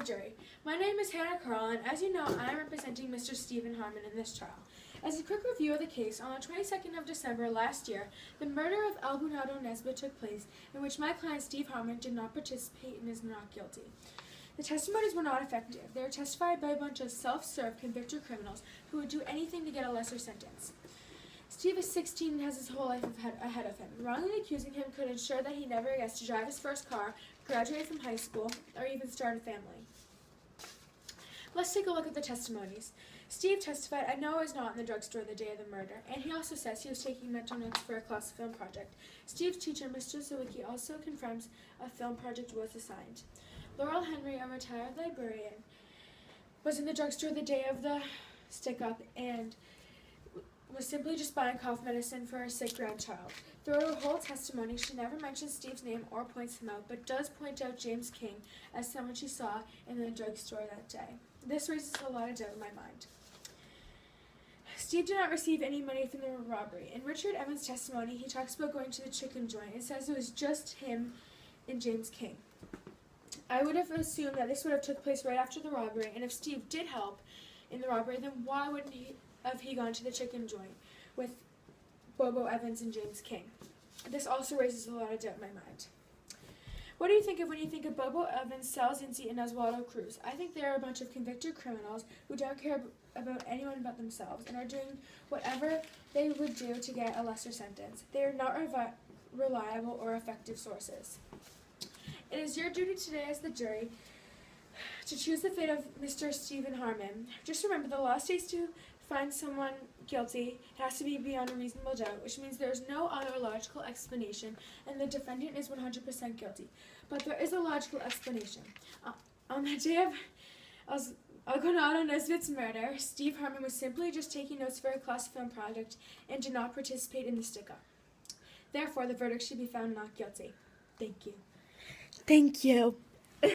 jury. My name is Hannah Carle, and as you know, I am representing Mr. Stephen Harmon in this trial. As a quick review of the case, on the 22nd of December last year, the murder of Albunado Nesbitt took place, in which my client Steve Harmon did not participate and is not guilty. The testimonies were not effective. They were testified by a bunch of self-serve convicted criminals who would do anything to get a lesser sentence. Steve is 16 and has his whole life ahead of him. Wrongly accusing him could ensure that he never gets to drive his first car, graduate from high school, or even start a family. Let's take a look at the testimonies. Steve testified, "I know I was not in the drugstore the day of the murder," and he also says he was taking mental notes for a class film project. Steve's teacher, Mr. Sawicki, also confirms a film project was assigned. Laurel Henry, a retired librarian, was in the drugstore the day of the stick-up and was simply just buying cough medicine for her sick grandchild. Throughout her whole testimony, she never mentions Steve's name or points him out, but does point out James King as someone she saw in the drugstore that day. This raises a lot of doubt in my mind. Steve did not receive any money from the robbery. In Richard Evans' testimony, he talks about going to the chicken joint and says it was just him and James King. I would have assumed that this would have took place right after the robbery, and if Steve did help in the robbery, then why wouldn't he have gone to the chicken joint with Bobo Evans and James King? This also raises a lot of doubt in my mind. What do you think of when you think of Bobo Evans, Sal Zinzi, and Oswaldo Cruz? I think they are a bunch of convicted criminals who don't care about anyone but themselves and are doing whatever they would do to get a lesser sentence. They are not reliable or effective sources. It is your duty today as the jury to choose the fate of Mr. Stephen Harmon. Just remember, the law states to find someone guilty, it has to be beyond a reasonable doubt, which means there is no other logical explanation, and the defendant is 100% guilty. But there is a logical explanation. On the day of Albunado Nesbitt's murder, Steve Harmon was simply just taking notes for a class film project and did not participate in the stick-up. Therefore, the verdict should be found not guilty. Thank you. Thank you.